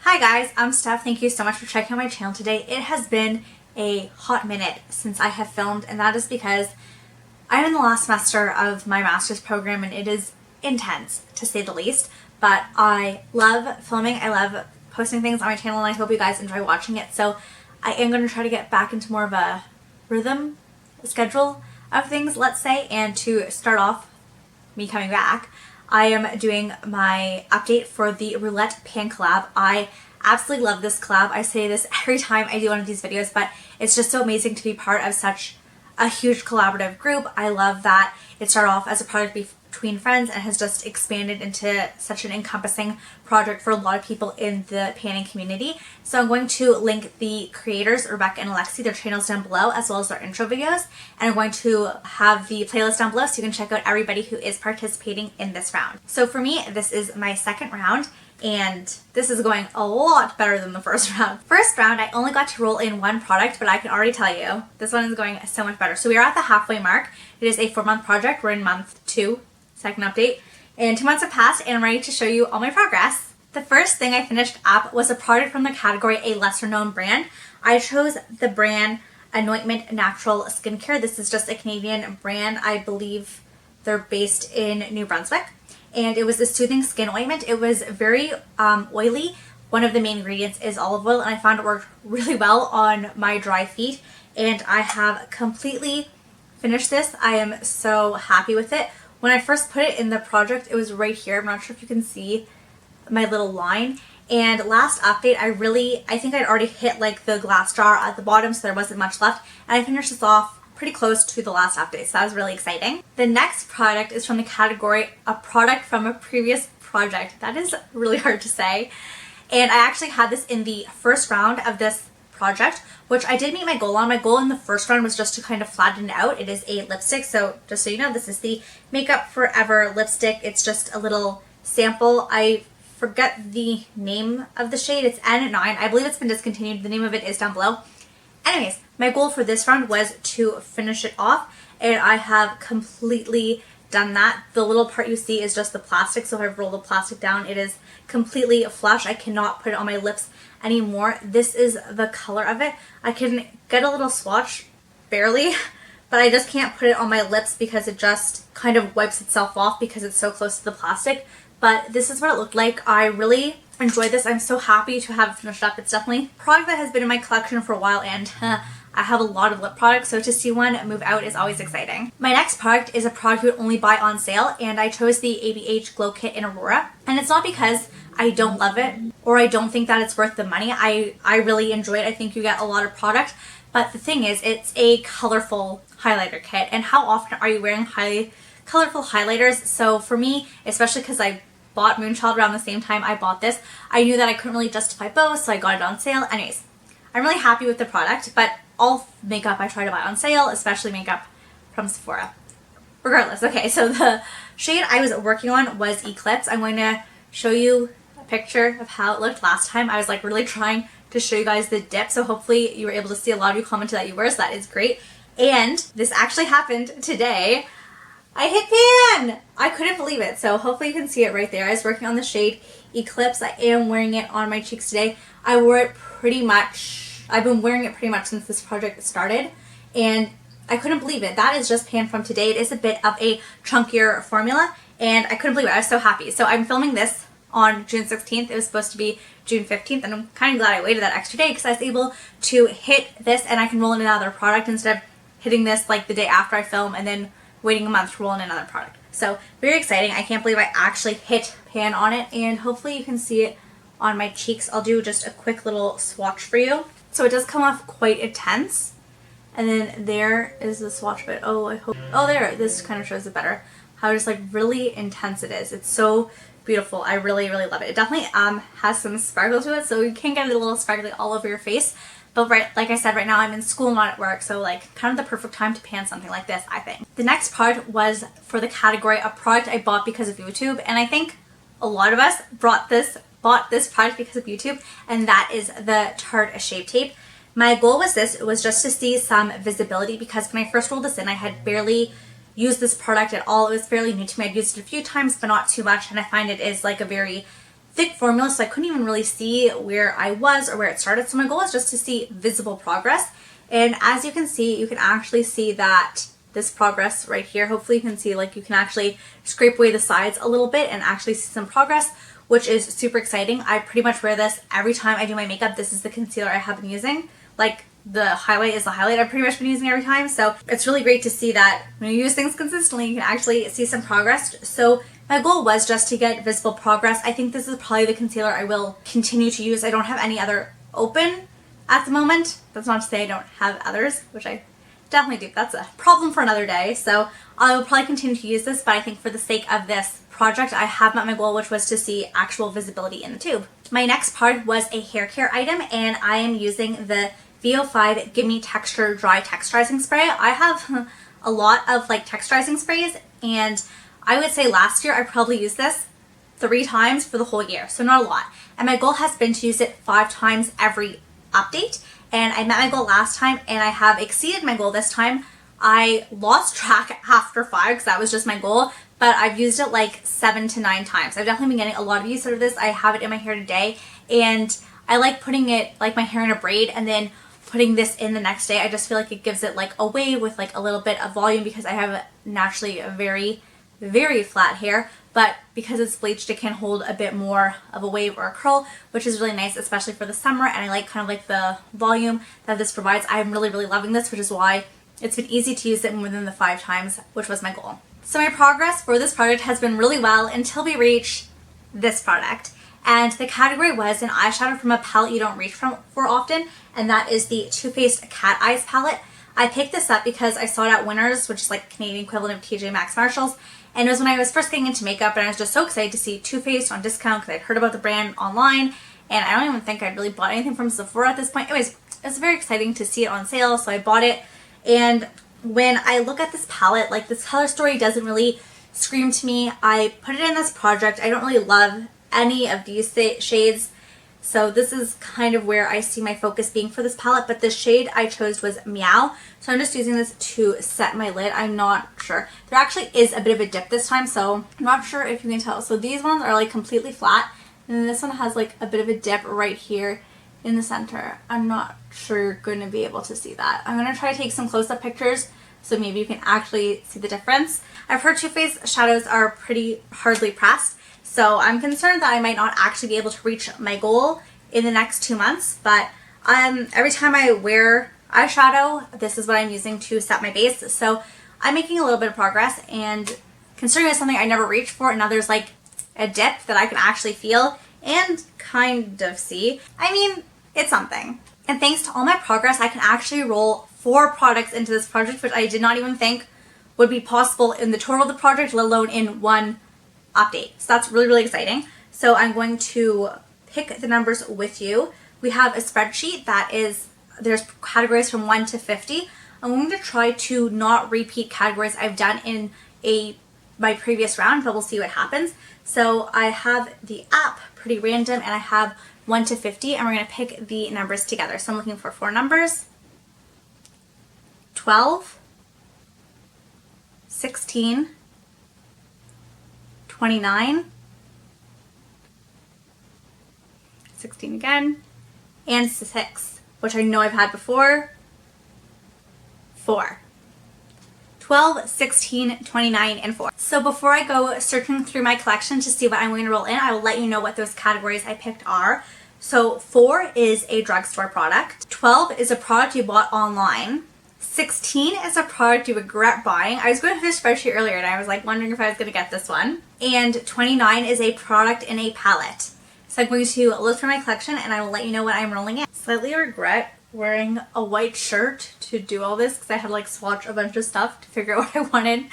Hi guys, I'm Steph. Thank you so much for checking out my channel today. It has been a hot minute since I have filmed, and that is because I'm in the last semester of my master's program and it is intense to say the least, but I love filming. I love posting things on my channel and I hope you guys enjoy watching it. So I am going to try to get back into more of a rhythm schedule of things, let's say, and to start off me coming back, I am doing my update for the Roulette pan collab. I absolutely love this collab. I say this every time I do one of these videos, but it's just so amazing to be part of such a huge collaborative group. I love that it started off as a project between friends and has just expanded into such an encompassing project for a lot of people in the panning community. So I'm going to link the creators, Rebecca and Alexi, their channels down below, as well as their intro videos. And I'm going to have the playlist down below so you can check out everybody who is participating in this round. So for me, this is my second round, and this is going a lot better than the first round. First round, I only got to roll in one product, but I can already tell you, this one is going so much better. So we are at the halfway mark. It is a 4-month project. We're in month 2, second update, and 2 months have passed and I'm ready to show you all my progress. The first thing I finished up was a product from the category A lesser known brand. I chose the brand Anointment Natural Skincare. This is just a Canadian brand. I believe they're based in New Brunswick. And it was a soothing skin ointment. It was very oily. One of the main ingredients is olive oil, and I found it worked really well on my dry feet. And I have completely finished this. I am so happy with it. When I first put it in the project, it was right here. I'm not sure if you can see my little line. And last update, I think I'd already hit like the glass jar at the bottom, so there wasn't much left. And I finished this off pretty close to the last update, so that was really exciting. The next product is from the category A Product from a Previous Project. That is really hard to say. And I actually had this in the first round of this project, which I did meet my goal on. My goal in the first round was just to kind of flatten it out. It is a lipstick, so just so you know, this is the Makeup Forever lipstick. It's just a little sample. I forget the name of the shade. It's N9. I believe it's been discontinued. The name of it is down below. Anyways, my goal for this round was to finish it off, and I have completely done that. The little part you see is just the plastic, so if I roll the plastic down, it is completely flush. I cannot put it on my lips anymore. This is the color of it. I can get a little swatch, barely, but I just can't put it on my lips because it just kind of wipes itself off because it's so close to the plastic. But this is what it looked like. I really enjoyed this. I'm so happy to have it finished up. It's definitely a product that has been in my collection for a while, and I have a lot of lip products, so to see one move out is always exciting. My next product is a product you would only buy on sale, and I chose the ABH Glow Kit in Aurora. And it's not because I don't love it or I don't think that it's worth the money. I really enjoy it. I think you get a lot of product, but the thing is, it's a colorful highlighter kit, and how often are you wearing colorful highlighters? So for me, especially because I bought Moonchild around the same time I bought this, I knew that I couldn't really justify both, so I got it on sale. Anyways, I'm really happy with the product, but all makeup I try to buy on sale, especially makeup from Sephora. Regardless, okay, so the shade I was working on was Eclipse. I'm going to show you a picture of how it looked last time. I was like really trying to show you guys the dip, so hopefully you were able to see. A lot of you commented that you were, so that is great. And this actually happened today. I hit pan! I couldn't believe it. So hopefully you can see it right there. I was working on the shade Eclipse. I am wearing it on my cheeks today. I've been wearing it pretty much since this project started, and I couldn't believe it. That is just pan from today. It is a bit of a chunkier formula, and I couldn't believe it. I was so happy. So I'm filming this on June 16th. It was supposed to be June 15th, and I'm kind of glad I waited that extra day because I was able to hit this and I can roll in another product instead of hitting this like the day after I film and then waiting a month to roll in another product. So very exciting. I can't believe I actually hit pan on it, and hopefully you can see it on my cheeks. I'll do just a quick little swatch for you. So it does come off quite intense, and then there is the swatch bit. Oh, there, this kind of shows it better. How just like really intense it is. It's so beautiful. I really, really love it. It definitely has some sparkle to it, so you can get it a little sparkly all over your face. But like I said, right now I'm in school, not at work, so like kind of the perfect time to pan something like this, I think. The next product was for the category A Product I Bought Because of YouTube, and I think a lot of us bought this product because of YouTube, and that is the Tarte Shape Tape. My goal was this. It was just to see some visibility because when I first rolled this in, I had barely used this product at all. It was fairly new to me. I'd used it a few times, but not too much, and I find it is like a very thick formula, so I couldn't even really see where I was or where it started. So my goal is just to see visible progress. And as you can see, you can actually see that this progress right here. Hopefully you can see, like, you can actually scrape away the sides a little bit and actually see some progress, which is super exciting. I pretty much wear this every time I do my makeup. This is the concealer I have been using. Like, the highlight is the highlight I've pretty much been using every time. So it's really great to see that when you use things consistently, you can actually see some progress. So my goal was just to get visible progress. I think this is probably the concealer I will continue to use. I don't have any other open at the moment. That's not to say I don't have others, which I definitely do. That's a problem for another day. So I will probably continue to use this, but I think for the sake of this project, I have met my goal, which was to see actual visibility in the tube. My next part was a hair care item, and I am using the VO5 Gimme Texture Dry Texturizing Spray. I have a lot of like texturizing sprays, and I would say last year I probably used this 3 times for the whole year, so not a lot. And my goal has been to use it 5 times every update, and I met my goal last time and I have exceeded my goal this time. I lost track after 5 because that was just my goal, but I've used it like 7 to 9 times. I've definitely been getting a lot of use out of this. I have it in my hair today, and I like putting it, like my hair in a braid, and then putting this in the next day. I just feel like it gives it like a wave with like a little bit of volume, because I have naturally a very, very flat hair, but because it's bleached, it can hold a bit more of a wave or a curl, which is really nice, especially for the summer. And I like kind of like the volume that this provides. I'm really, really loving this, which is why it's been easy to use it within the 5 times, which was my goal. So my progress for this project has been really well until we reach this product. And the category was an eyeshadow from a palette you don't reach for often, and that is the Too Faced Cat Eyes palette. I picked this up because I saw it at Winners, which is like Canadian equivalent of TJ Maxx Marshalls, and it was when I was first getting into makeup, and I was just so excited to see Too Faced on discount because I'd heard about the brand online, and I don't even think I'd really bought anything from Sephora at this point. Anyways, it was very exciting to see it on sale, so I bought it. And when I look at this palette, like, this color story doesn't really scream to me. I put it in this project. I don't really love any of these shades, so this is kind of where I see my focus being for this palette. But the shade I chose was Meow, so I'm just using this to set my lid. I'm not sure. There actually is a bit of a dip this time, so I'm not sure if you can tell. So these ones are like completely flat, and then this one has like a bit of a dip right here in the center. I'm not sure you're going to be able to see that. I'm going to try to take some close-up pictures so maybe you can actually see the difference. I've heard Too Faced shadows are pretty hardly pressed, so I'm concerned that I might not actually be able to reach my goal in the next 2 months. But every time I wear eyeshadow, this is what I'm using to set my base. So I'm making a little bit of progress, and considering it's something I never reached for, and now there's like a dip that I can actually feel and kind of see. I mean, it's something. And thanks to all my progress, I can actually roll 4 products into this project, which I did not even think would be possible in the total of the project, let alone in one update. So that's really, really exciting. So I'm going to pick the numbers with you. We have a spreadsheet that is, there's categories from 1 to 50. I'm going to try to not repeat categories I've done in my previous round, but we'll see what happens. So I have the app pretty random, and I have 1 to 50, and we're going to pick the numbers together. So I'm looking for 4 numbers: 12, 16, 29, 16 again, and 6, which I know I've had before, 4. 12, 16, 29, and 4. So before I go searching through my collection to see what I'm going to roll in, I will let you know what those categories I picked are. So 4 is a drugstore product. 12 is a product you bought online. 16 is a product you regret buying. I was going through this spreadsheet earlier and I was like wondering if I was going to get this one. And 29 is a product in a palette. So I'm going to look through my collection and I will let you know what I'm rolling in. Slightly regret wearing a white shirt to do all this because I had to like swatch a bunch of stuff to figure out what I wanted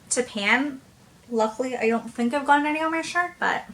to pan. Luckily, I don't think I've gotten any on my shirt, but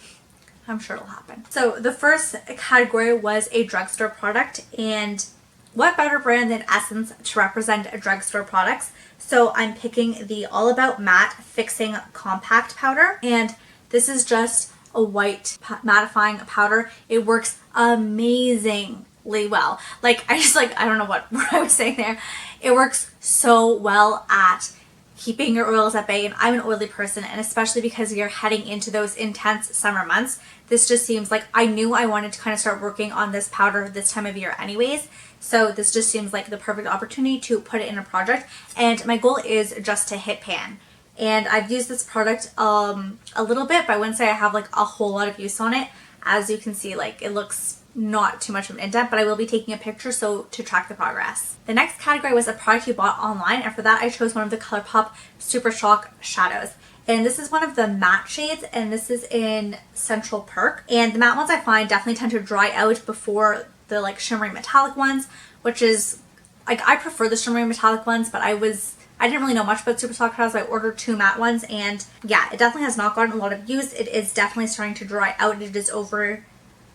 I'm sure it'll happen. So the first category was a drugstore product, and what better brand than Essence to represent a drugstore products? So I'm picking the All About Matte Fixing Compact Powder, and this is just a white mattifying powder. It works amazingly well. Like, I don't know what I was saying there. It works so well at keeping your oils at bay, and I'm an oily person, and especially because you're heading into those intense summer months, this just seems like I knew I wanted to kind of start working on this powder this time of year anyways, so this just seems like the perfect opportunity to put it in a project. And my goal is just to hit pan, and I've used this product a little bit, but I wouldn't say I have like a whole lot of use on it. As you can see, like it looks not too much of an indent, but I will be taking a picture so to track the progress. The next category was a product you bought online, and for that I chose one of the Colourpop Super Shock shadows. And this is one of the matte shades, and this is in Central Perk. And the matte ones I find definitely tend to dry out before the like shimmery metallic ones, which is like, I prefer the shimmery metallic ones, but I didn't really know much about Super Shock shadows, so I ordered 2 matte ones, and yeah, it definitely has not gotten a lot of use. It is definitely starting to dry out. It is over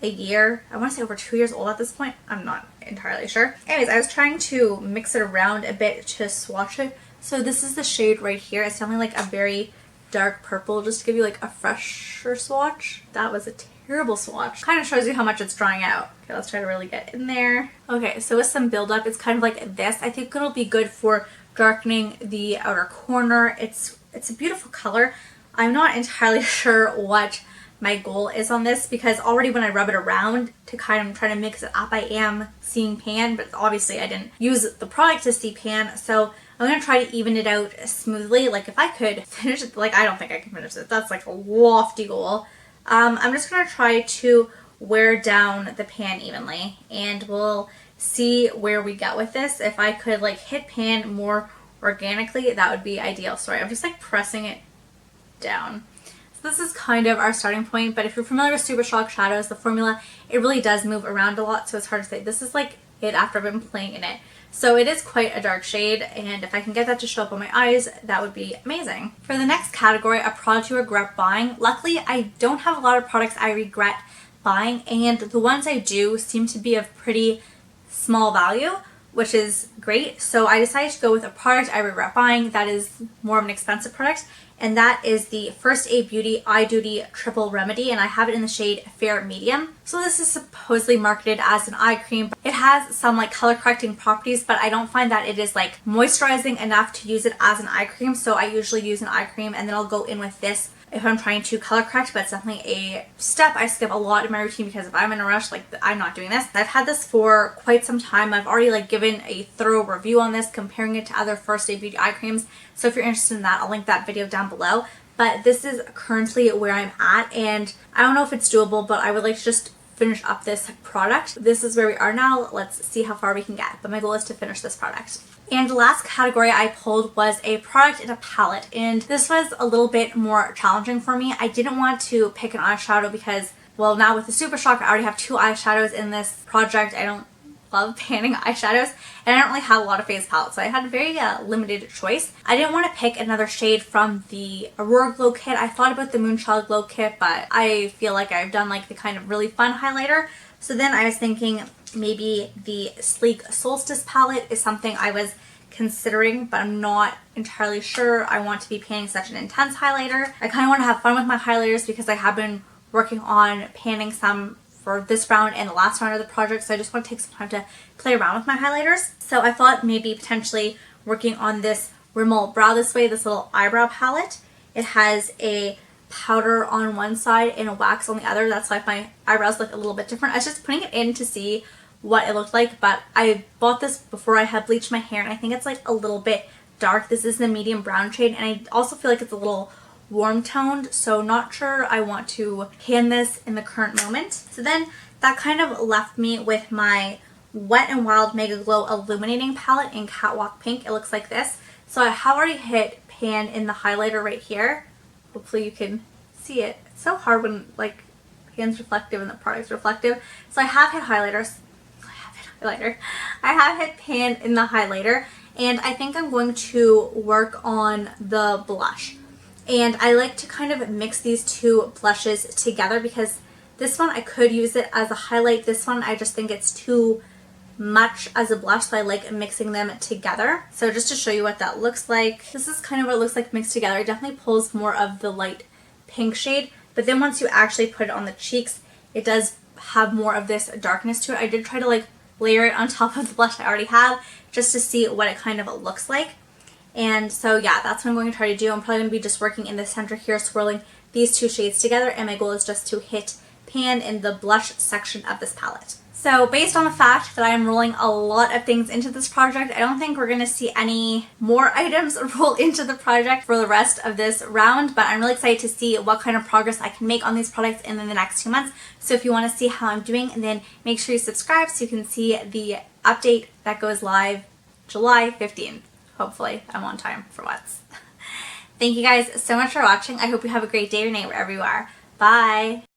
a year, I want to say over 2 years old at this point. I'm not entirely sure. Anyways, I was trying to mix it around a bit to swatch it. So this is the shade right here. It's definitely like a very dark purple, just to give you like a fresher swatch. That was a terrible swatch. Kind of shows you how much it's drying out. Okay, let's try to really get in there. Okay, so with some buildup, it's kind of like this. I think it'll be good for darkening the outer corner. It's a beautiful color. I'm not entirely sure what my goal is on this, because already when I rub it around to kind of try to mix it up, I am seeing pan, but obviously I didn't use the product to see pan, so I'm going to try to even it out smoothly. Like if I could finish it, like I don't think I can finish it. That's like a lofty goal. I'm just going to try to wear down the pan evenly, and we'll see where we get with this. If I could like hit pan more organically, that would be ideal. Sorry, I'm just like pressing it down. This is kind of our starting point, but if you're familiar with Super Shock shadows, the formula, it really does move around a lot, so it's hard to say. This is like it after I've been playing in it. So it is quite a dark shade, and if I can get that to show up on my eyes, that would be amazing. For the next category, a product you regret buying. Luckily, I don't have a lot of products I regret buying, and the ones I do seem to be of pretty small value, which is great. So I decided to go with a product I regret buying that is more of an expensive product, and that is the First Aid Beauty Eye Duty Triple Remedy, and I have it in the shade Fair Medium. So this is supposedly marketed as an eye cream. It has some like color correcting properties, but I don't find that it is like moisturizing enough to use it as an eye cream, so I usually use an eye cream and then I'll go in with this if I'm trying to color correct, but it's definitely a step I skip a lot in my routine, because if I'm in a rush, like I'm not doing this. I've had this for quite some time. I've already like given a thorough review on this, comparing it to other First Aid Beauty eye creams. So if you're interested in that, I'll link that video down below. But this is currently where I'm at, and I don't know if it's doable, but I would like to just finish up this product. This is where we are now. Let's see how far we can get, but my goal is to finish this product. And the last category I pulled was a product in a palette, and this was a little bit more challenging for me. I didn't want to pick an eyeshadow because, well, now with the Super Shock, I already have 2 eyeshadows in this project. I don't love panning eyeshadows, and I don't really have a lot of face palettes, so I had a very limited choice. I didn't want to pick another shade from the Aurora Glow kit. I thought about the Moonchild Glow kit, but I feel like I've done like the kind of really fun highlighter. So then I was thinking maybe the Sleek Solstice palette is something I was considering, but I'm not entirely sure I want to be panning such an intense highlighter. I kind of want to have fun with my highlighters because I have been working on panning some for this round and the last round of the project, so I just want to take some time to play around with my highlighters. So I thought maybe potentially working on this Rimmel Brow This Way, this little eyebrow palette. It has a powder on one side and a wax on the other. That's why my eyebrows look a little bit different. I was just putting it in to see what it looked like, but I bought this before I had bleached my hair, and I think it's like a little bit dark. This is the medium brown shade, and I also feel like it's a little warm toned, so not sure I want to pan this in the current moment. So then that kind of left me with my Wet n Wild Megaglo Illuminating palette in Catwalk Pink. It looks like this. So I have already hit pan in the highlighter right here. Hopefully you can see it. It's so hard when like pan's reflective and the product's reflective. So I have hit highlighters. I have hit pan in the highlighter, and I think I'm going to work on the blush. And I like to kind of mix these 2 blushes together because this one I could use it as a highlight. This one I just think it's too much as a blush, so I like mixing them together. So just to show you what that looks like, this is kind of what it looks like mixed together. It definitely pulls more of the light pink shade, but then once you actually put it on the cheeks, it does have more of this darkness to it. I did try to like layer it on top of the blush I already have just to see what it kind of looks like. And so yeah, that's what I'm going to try to do. I'm probably going to be just working in the center here, swirling these two shades together, and my goal is just to hit pan in the blush section of this palette. So based on the fact that I am rolling a lot of things into this project, I don't think we're going to see any more items roll into the project for the rest of this round, but I'm really excited to see what kind of progress I can make on these products in the next 2 months. So if you want to see how I'm doing, then make sure you subscribe so you can see the update that goes live July 15th. Hopefully I'm on time for once. Thank you guys so much for watching. I hope you have a great day or night wherever you are. Bye!